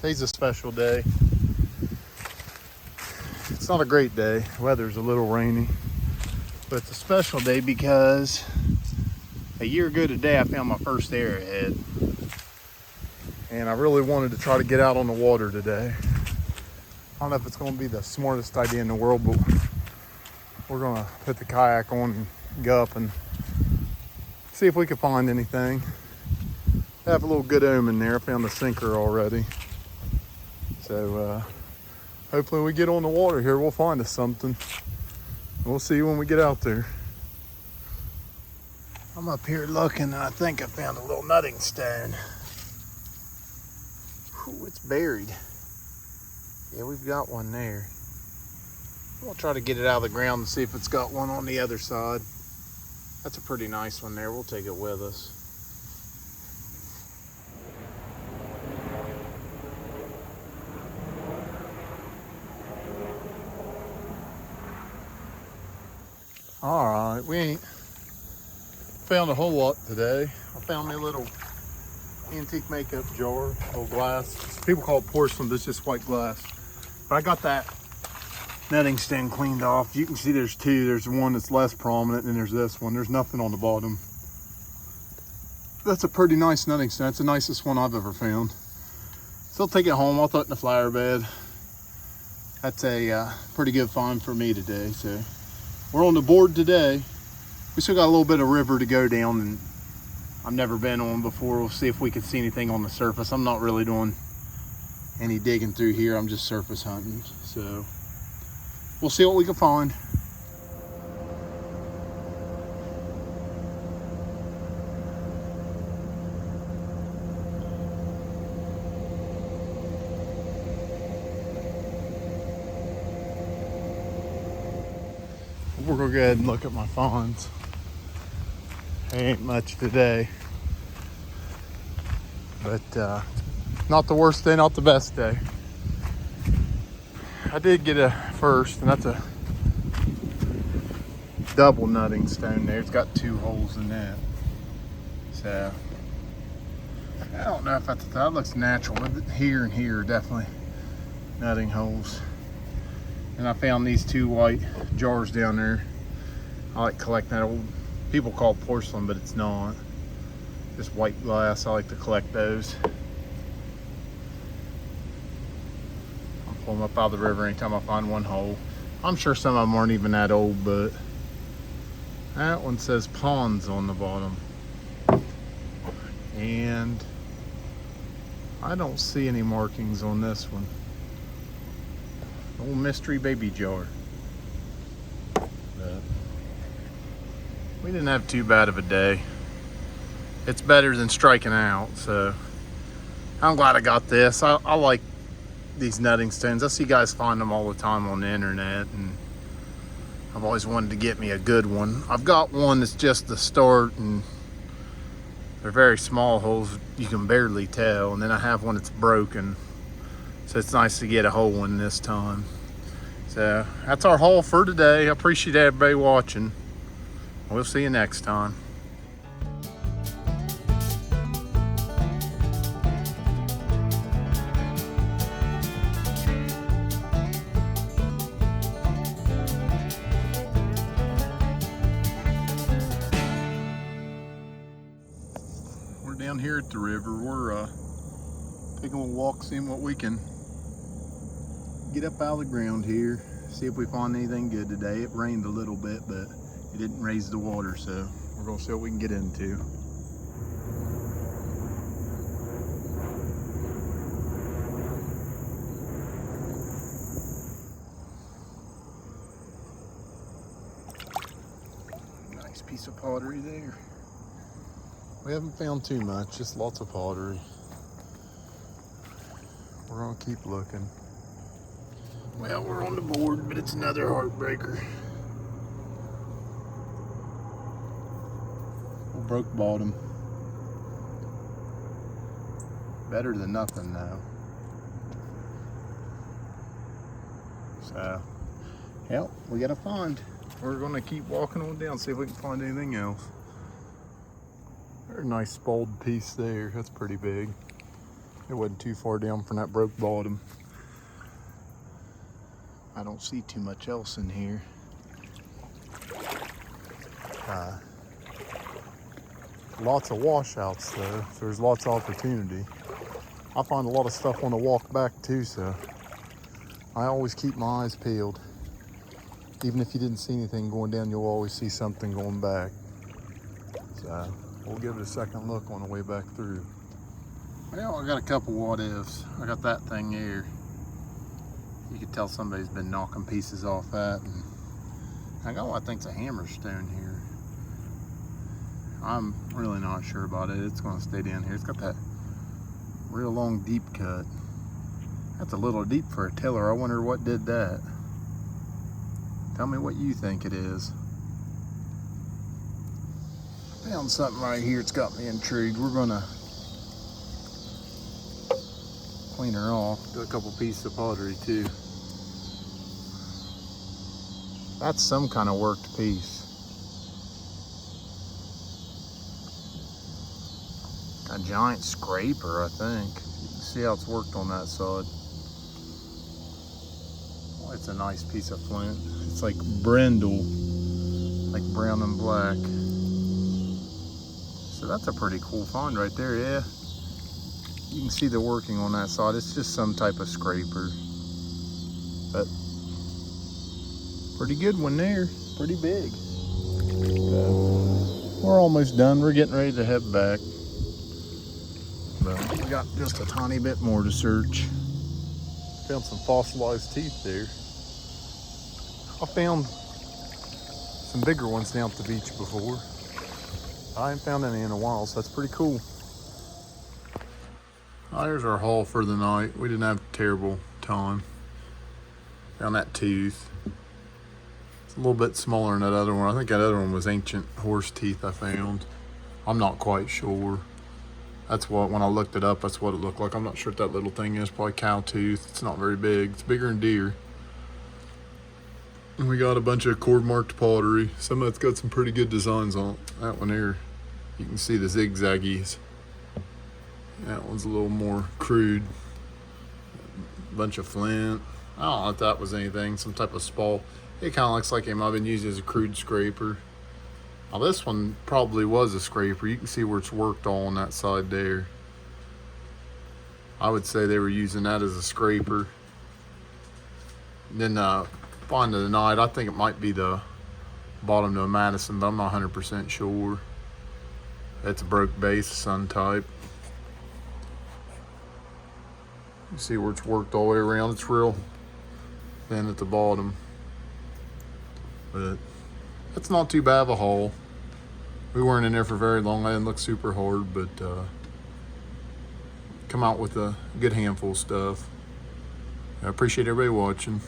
Today's a special day. It's not a great day. Weather's a little rainy, but it's a special day because a year ago today I found my first arrowhead, and I really wanted to try to get out on the water today. I don't know if it's going to be the smartest idea in the world, but we're going to put the kayak on and go up and see if we can find anything. I have a little good omen there. I found the sinker already. So hopefully we get on the water here, we'll find us something. We'll see when we get out there. I'm up here looking and I think I found a little nutting stone. Ooh, it's buried. Yeah, we've got one there. We'll try to get it out of the ground and see if it's got one on the other side. That's a pretty nice one there. We'll take it with us. All right, we ain't found a whole lot today. I found me a little antique makeup jar, little glass. People call it porcelain, but it's just white glass. But I got that netting stand cleaned off. You can see there's two. There's one that's less prominent, and there's this one. There's nothing on the bottom. That's a pretty nice netting stand. It's the nicest one I've ever found. So I'll take it home. I'll throw it in the flower bed. That's a pretty good find for me today. So we're on the board today. We still got a little bit of river to go down, and I've never been on before. We'll see if we can see anything on the surface. I'm not really doing any digging through here. I'm just surface hunting. So we'll see what we can find. We're gonna go ahead and look at my finds. Ain't much today, but not the worst day, not the best day. I did get a first, and that's a double nutting stone there. It's got 2 holes in that. So I don't know if that looks natural. Here and here are definitely nutting holes. And I found these 2 white jars down there. I like collecting that old, people call it porcelain, but it's not. Just white glass. I like to collect those. I'll pull them up out of the river anytime I find one hole. I'm sure some of them aren't even that old, but that one says ponds on the bottom. And I don't see any markings on this one. Old mystery baby jar. But we didn't have too bad of a day. It's better than striking out, so I'm glad I got this. I like these nutting stones. I see guys find them all the time on the internet, and I've always wanted to get me a good one. I've got one that's just the start, and they're very small holes. You can barely tell. And then I have one that's broken. So it's nice to get a whole one this time. So that's our haul for today. I appreciate everybody watching. We'll see you next time. We're down here at the river. We're taking a walk, seeing what we can get up out of the ground here, see if we find anything good today. It rained a little bit, but it didn't raise the water, so we're gonna see what we can get into. Nice piece of pottery there. We haven't found too much, just lots of pottery. We're gonna keep looking. Well, we're on the board, but it's another heartbreaker. We broke bottom. Better than nothing though. So, yeah, we gotta find. We're gonna keep walking on down, see if we can find anything else. Very nice spalled piece there. That's pretty big. It wasn't too far down from that broke bottom. I don't see too much else in here. Lots of washouts though, so there's lots of opportunity. I find a lot of stuff on the walk back too, so I always keep my eyes peeled. Even if you didn't see anything going down, you'll always see something going back. So we'll give it a second look on the way back through. Well, I got a couple what ifs. I got that thing here. You could tell somebody's been knocking pieces off that. And I got what I think's a hammerstone here. I'm really not sure about it. It's gonna stay down here. It's got that real long deep cut. That's a little deep for a tiller. I wonder what did that. Tell me what you think it is. Found something right here. It's got me intrigued. We're gonna clean her off. Do a couple pieces of pottery too. That's some kind of worked piece. A giant scraper, I think. You can see how it's worked on that side. Oh, it's a nice piece of flint. It's like brindle, like brown and black. So that's a pretty cool find right there, yeah. You can see the working on that side. It's just some type of scraper. But pretty good one there, pretty big. We're almost done. We're getting ready to head back. But we got just a tiny bit more to search. Found some fossilized teeth there. I found some bigger ones down at the beach before. I ain't found any in a while, so that's pretty cool. There's our haul for the night. We didn't have a terrible time. Found that tooth. It's a little bit smaller than that other one. I think that other one was ancient horse teeth I found. I'm not quite sure. That's what, when I looked it up, that's what it looked like. I'm not sure what that little thing is. Probably cow tooth. It's not very big. It's bigger than deer. And we got a bunch of cord marked pottery. Some of it's got some pretty good designs on it. That one here, you can see the zigzaggies. That one's a little more crude. A bunch of flint. I don't know if that was anything. Some type of spall. It kind of looks like it might have been used as a crude scraper. Now this one probably was a scraper. You can see where it's worked all on that side there. I would say they were using that as a scraper. And then find of the night, I think it might be the bottom to a Madison, but I'm not 100% sure. It's a broke base, sun type. You see where it's worked all the way around. It's real thin at the bottom. But it's not too bad of a haul. We weren't in there for very long. I didn't look super hard, but come out with a good handful of stuff. I appreciate everybody watching.